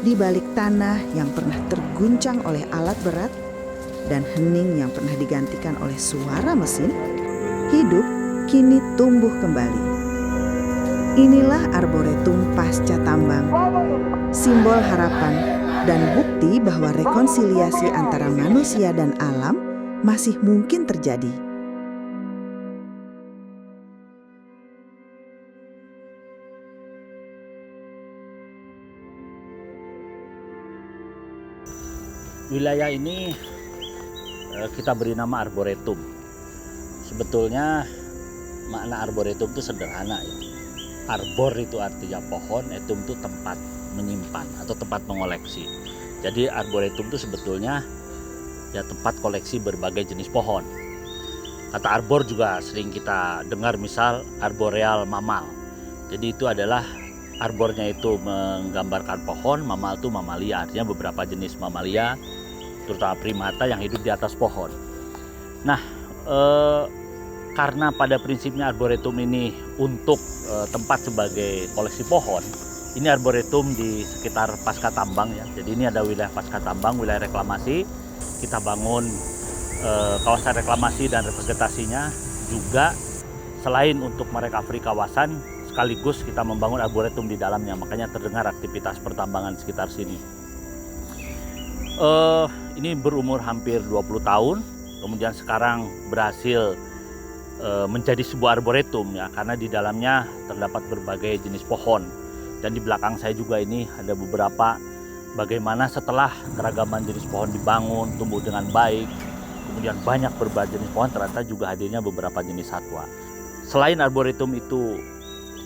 Di balik tanah yang pernah terguncang oleh alat berat dan hening yang pernah digantikan oleh suara mesin, hidup kini tumbuh kembali. Inilah Arboretum Pasca Tambang, simbol harapan dan bukti bahwa rekonsiliasi antara manusia dan alam masih mungkin terjadi. Wilayah ini kita beri nama Arboretum. Sebetulnya makna Arboretum itu sederhana ya. Arbor itu artinya pohon, etum itu tempat menyimpan atau tempat mengoleksi. Jadi Arboretum itu sebetulnya ya tempat koleksi berbagai jenis pohon. Kata arbor juga sering kita dengar, misal arboreal mamal. Jadi itu adalah arbornya itu menggambarkan pohon, mamal itu mamalia, artinya beberapa jenis mamalia, terutama primata yang hidup di atas pohon. Nah, karena pada prinsipnya Arboretum ini untuk tempat sebagai koleksi pohon, ini Arboretum di sekitar Pasca Tambang ya. Jadi ini ada wilayah Pasca Tambang, wilayah reklamasi. Kita bangun kawasan reklamasi dan revegetasinya juga, selain untuk merecovery kawasan, sekaligus kita membangun Arboretum di dalamnya. Makanya terdengar aktivitas pertambangan sekitar sini. Ini berumur hampir 20 tahun, kemudian sekarang berhasil menjadi sebuah arboretum ya, karena di dalamnya terdapat berbagai jenis pohon. Dan di belakang saya juga ini ada beberapa bagaimana setelah keragaman jenis pohon dibangun, tumbuh dengan baik, kemudian banyak berbagai jenis pohon, ternyata juga hadirnya beberapa jenis satwa. Selain arboretum itu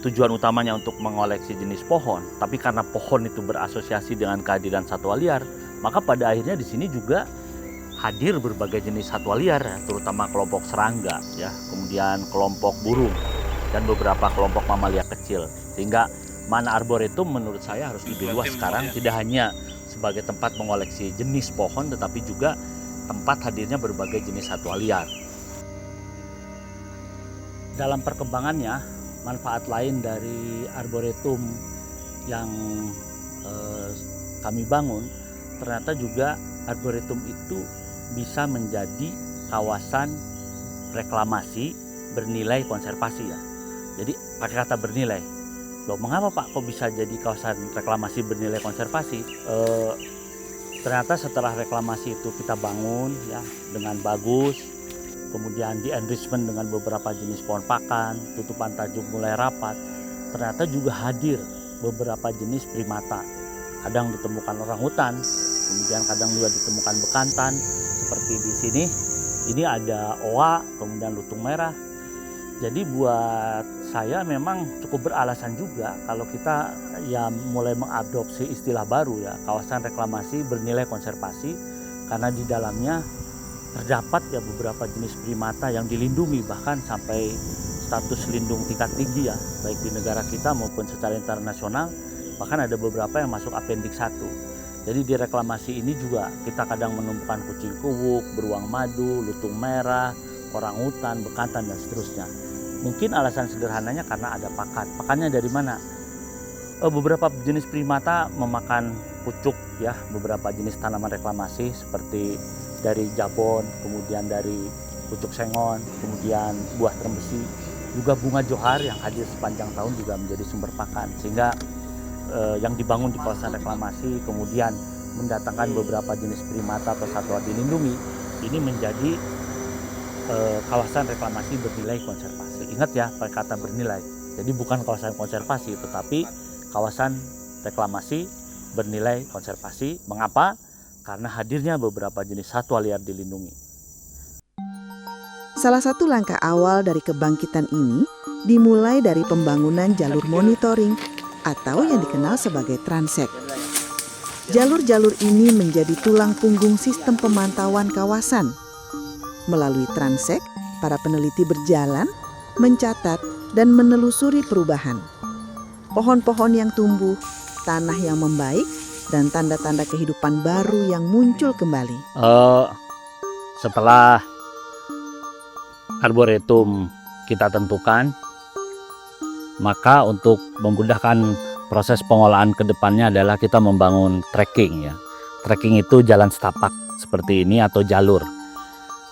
tujuan utamanya untuk mengoleksi jenis pohon, tapi karena pohon itu berasosiasi dengan kehadiran satwa liar, maka pada akhirnya di sini juga hadir berbagai jenis satwa liar, terutama kelompok serangga, ya, kemudian kelompok burung dan beberapa kelompok mamalia kecil. Sehingga mana Arboretum menurut saya harus lebih luas sekarang, tidak hanya sebagai tempat mengoleksi jenis pohon, tetapi juga tempat hadirnya berbagai jenis satwa liar. Dalam perkembangannya, manfaat lain dari Arboretum yang kami bangun, ternyata juga Arboretum itu bisa menjadi kawasan reklamasi bernilai konservasi ya. Jadi pakai kata bernilai. Loh, mengapa Pak kok bisa jadi kawasan reklamasi bernilai konservasi? Ternyata setelah reklamasi itu kita bangun ya dengan bagus, kemudian di enrichment dengan beberapa jenis pohon pakan, tutupan tajuk mulai rapat, ternyata juga hadir beberapa jenis primata. Kadang ditemukan orangutan, kemudian kadang juga ditemukan bekantan, seperti di sini. Ini ada oa, kemudian lutung merah. Jadi buat saya memang cukup beralasan juga kalau kita ya mulai mengadopsi istilah baru ya, kawasan reklamasi bernilai konservasi, karena di dalamnya terdapat ya beberapa jenis primata yang dilindungi, bahkan sampai status lindung tingkat tinggi ya, baik di negara kita maupun secara internasional. Bahkan ada beberapa yang masuk Appendix 1. Jadi di reklamasi ini juga kita kadang menemukan kucing kuwuk, beruang madu, lutung merah, orangutan, bekantan dan seterusnya. Mungkin alasan sederhananya karena ada pakan. Pakannya dari mana? Beberapa jenis primata memakan pucuk ya, beberapa jenis tanaman reklamasi seperti dari jabon, kemudian dari pucuk sengon, kemudian buah trembesi, juga bunga johar yang hadir sepanjang tahun juga menjadi sumber pakan. Sehingga yang dibangun di kawasan reklamasi kemudian mendatangkan beberapa jenis primata atau satwa dilindungi, ini menjadi kawasan reklamasi bernilai konservasi. Ingat ya, pakai kata bernilai. Jadi bukan kawasan konservasi, tetapi kawasan reklamasi bernilai konservasi. Mengapa? Karena hadirnya beberapa jenis satwa liar dilindungi. Salah satu langkah awal dari kebangkitan ini dimulai dari pembangunan jalur monitoring atau yang dikenal sebagai transek. Jalur-jalur ini menjadi tulang punggung sistem pemantauan kawasan. Melalui transek, para peneliti berjalan, mencatat, dan menelusuri perubahan. Pohon-pohon yang tumbuh, tanah yang membaik, dan tanda-tanda kehidupan baru yang muncul kembali. Setelah Arboretum kita tentukan, maka untuk memudahkan proses pengolahan ke depannya adalah kita membangun trekking ya. Trekking itu jalan setapak seperti ini atau jalur.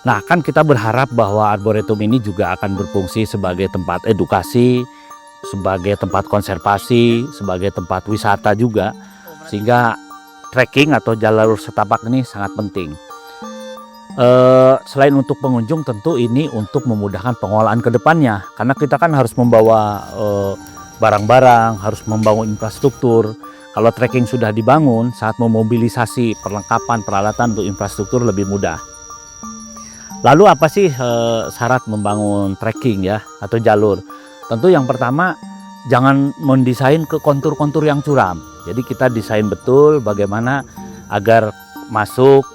Nah, kan kita berharap bahwa Arboretum ini juga akan berfungsi sebagai tempat edukasi, sebagai tempat konservasi, sebagai tempat wisata juga. Sehingga trekking atau jalur setapak ini sangat penting. Selain untuk pengunjung, tentu ini untuk memudahkan pengolahan ke depannya. Karena kita kan harus membawa barang-barang, harus membangun infrastruktur. Kalau trekking sudah dibangun, saat memobilisasi perlengkapan peralatan untuk infrastruktur lebih mudah. Lalu apa sih syarat membangun trekking ya atau jalur? Tentu yang pertama, jangan mendesain ke kontur-kontur yang curam. Jadi kita desain betul bagaimana agar masuk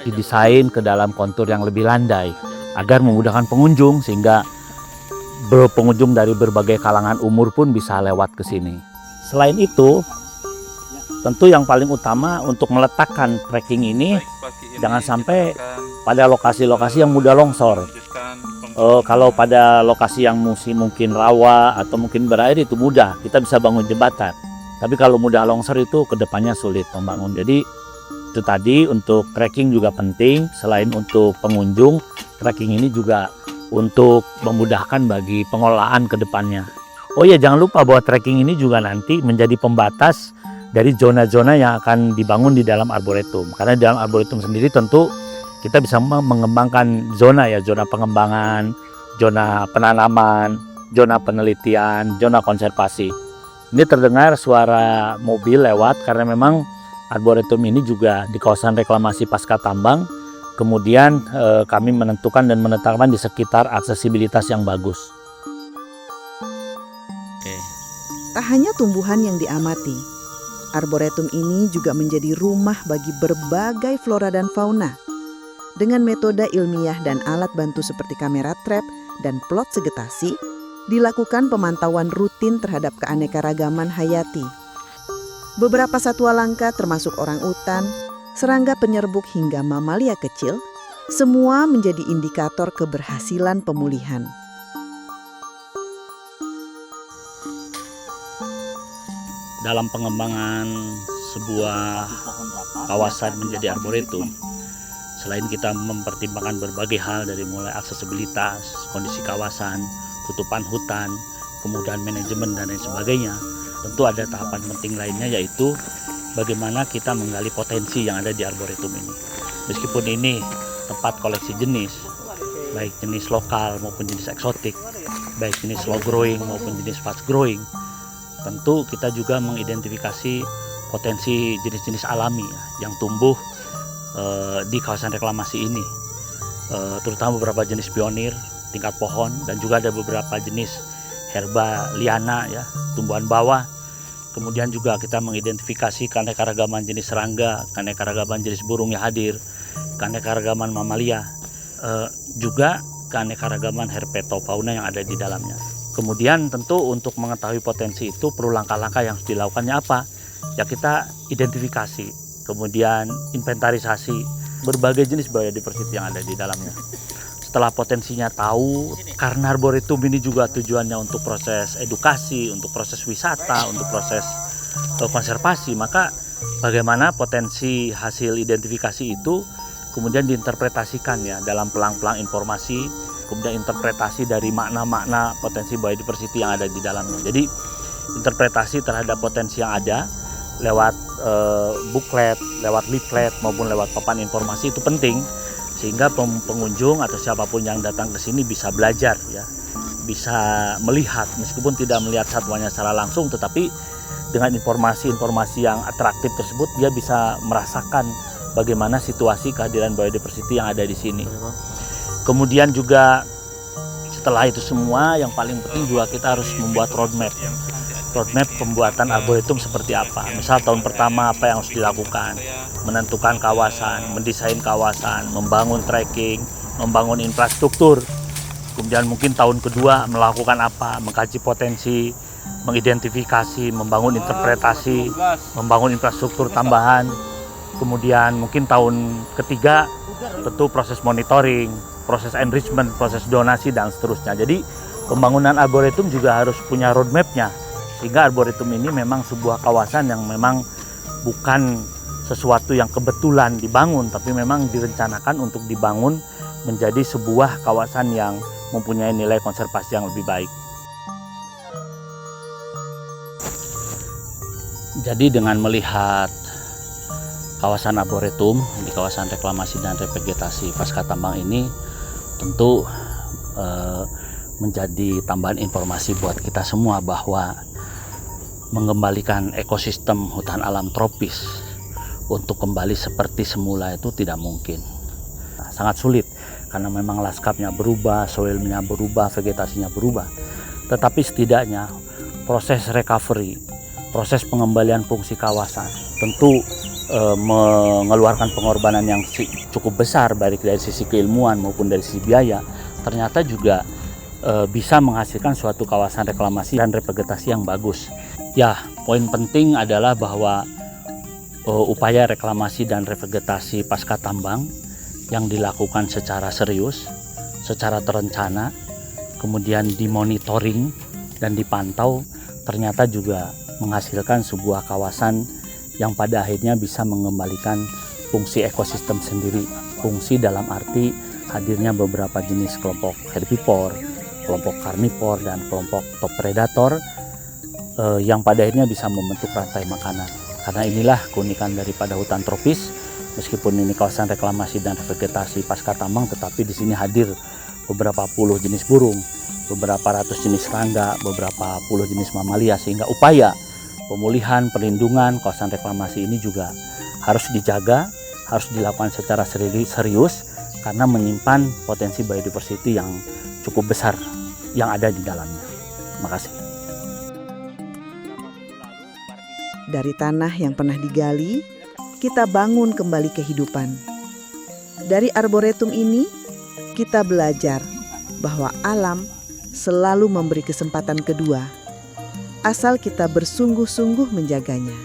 didesain ke dalam kontur yang lebih landai agar memudahkan pengunjung, sehingga pengunjung dari berbagai kalangan umur pun bisa lewat ke sini. Selain itu, tentu yang paling utama untuk meletakkan trekking ini jangan sampai pada lokasi-lokasi yang mudah longsor. Kalau pada lokasi yang mungkin rawa atau mungkin berair itu mudah, kita bisa bangun jembatan. Tapi kalau mudah longsor itu kedepannya sulit membangun. Jadi itu tadi untuk trekking juga penting. Selain untuk pengunjung, trekking ini juga untuk memudahkan bagi pengelolaan kedepannya. Oh iya, jangan lupa bahwa trekking ini juga nanti menjadi pembatas dari zona-zona yang akan dibangun di dalam Arboretum. Karena di dalam Arboretum sendiri tentu kita bisa mengembangkan zona ya, zona pengembangan, zona penanaman, zona penelitian, zona konservasi. Ini terdengar suara mobil lewat karena memang Arboretum ini juga di kawasan reklamasi pasca tambang. Kemudian kami menentukan dan menetapkan di sekitar aksesibilitas yang bagus. Tak hanya tumbuhan yang diamati, Arboretum ini juga menjadi rumah bagi berbagai flora dan fauna. Dengan metode ilmiah dan alat bantu seperti kamera trap dan plot segetasi, dilakukan pemantauan rutin terhadap keanekaragaman hayati. Beberapa satwa langka termasuk orangutan, serangga penyerbuk hingga mamalia kecil, semua menjadi indikator keberhasilan pemulihan. Dalam pengembangan sebuah kawasan menjadi arboretum, selain kita mempertimbangkan berbagai hal dari mulai aksesibilitas, kondisi kawasan, tutupan hutan, kemudian manajemen dan lain sebagainya, tentu ada tahapan penting lainnya, yaitu bagaimana kita menggali potensi yang ada di arboretum ini. Meskipun ini tempat koleksi jenis, baik jenis lokal maupun jenis eksotik, baik jenis slow growing maupun jenis fast growing, tentu kita juga mengidentifikasi potensi jenis-jenis alami yang tumbuh di kawasan reklamasi ini, terutama beberapa jenis pionir tingkat pohon, dan juga ada beberapa jenis herba liana ya, tumbuhan bawah. Kemudian juga kita mengidentifikasi keanekaragaman jenis serangga, keanekaragaman jenis burung yang hadir, keanekaragaman mamalia, juga keanekaragaman herpetofauna yang ada di dalamnya. Kemudian tentu untuk mengetahui potensi itu perlu langkah-langkah yang harus dilakukannya apa? Ya kita identifikasi, kemudian inventarisasi berbagai jenis biodiversity yang ada di dalamnya. Setelah potensinya tahu, karena arboretum ini juga tujuannya untuk proses edukasi, untuk proses wisata, untuk proses konservasi, maka bagaimana potensi hasil identifikasi itu kemudian diinterpretasikan ya dalam pelang-pelang informasi, kemudian interpretasi dari makna-makna potensi biodiversity yang ada di dalamnya. Jadi interpretasi terhadap potensi yang ada lewat booklet, lewat leaflet maupun lewat papan informasi itu penting, sehingga pengunjung atau siapapun yang datang ke sini bisa belajar ya, bisa melihat meskipun tidak melihat satwanya secara langsung, tetapi dengan informasi-informasi yang atraktif tersebut dia bisa merasakan bagaimana situasi kehadiran biodiversity yang ada di sini. Kemudian juga setelah itu semua, yang paling penting juga kita harus membuat roadmap pembuatan arboretum seperti apa. Misal tahun pertama apa yang harus dilakukan, menentukan kawasan, mendesain kawasan, membangun trekking, membangun infrastruktur. Kemudian mungkin tahun kedua melakukan apa, mengkaji potensi, mengidentifikasi, membangun interpretasi, membangun infrastruktur tambahan. Kemudian mungkin tahun ketiga tentu proses monitoring, proses enrichment, proses donasi dan seterusnya. Jadi pembangunan arboretum juga harus punya roadmap-nya Sehingga arboretum ini memang sebuah kawasan yang memang bukan sesuatu yang kebetulan dibangun, tapi memang direncanakan untuk dibangun menjadi sebuah kawasan yang mempunyai nilai konservasi yang lebih baik. Jadi dengan melihat kawasan arboretum di kawasan reklamasi dan revegetasi pasca tambang ini tentu menjadi tambahan informasi buat kita semua bahwa mengembalikan ekosistem hutan alam tropis untuk kembali seperti semula itu tidak mungkin. Sangat sulit karena memang lanskapnya berubah, soilnya berubah, vegetasinya berubah. Tetapi setidaknya proses recovery, proses pengembalian fungsi kawasan tentu mengeluarkan pengorbanan yang cukup besar baik dari sisi keilmuan maupun dari sisi biaya. Ternyata juga bisa menghasilkan suatu kawasan reklamasi dan revegetasi yang bagus. Ya, poin penting adalah bahwa upaya reklamasi dan revegetasi pasca tambang yang dilakukan secara serius, secara terencana, kemudian dimonitoring dan dipantau, ternyata juga menghasilkan sebuah kawasan yang pada akhirnya bisa mengembalikan fungsi ekosistem sendiri. Fungsi dalam arti hadirnya beberapa jenis kelompok herbivore, kelompok karnivor, dan kelompok top predator yang pada akhirnya bisa membentuk rantai makanan. Karena inilah keunikan daripada hutan tropis. Meskipun ini kawasan reklamasi dan vegetasi pasca tambang, tetapi di sini hadir beberapa puluh jenis burung, beberapa ratus jenis serangga, beberapa puluh jenis mamalia, sehingga upaya pemulihan, perlindungan kawasan reklamasi ini juga harus dijaga, harus dilakukan secara serius karena menyimpan potensi biodiversity yang cukup besar yang ada di dalamnya. Terima kasih. Dari tanah yang pernah digali, kita bangun kembali kehidupan. Dari arboretum ini, kita belajar bahwa alam selalu memberi kesempatan kedua, asal kita bersungguh-sungguh menjaganya.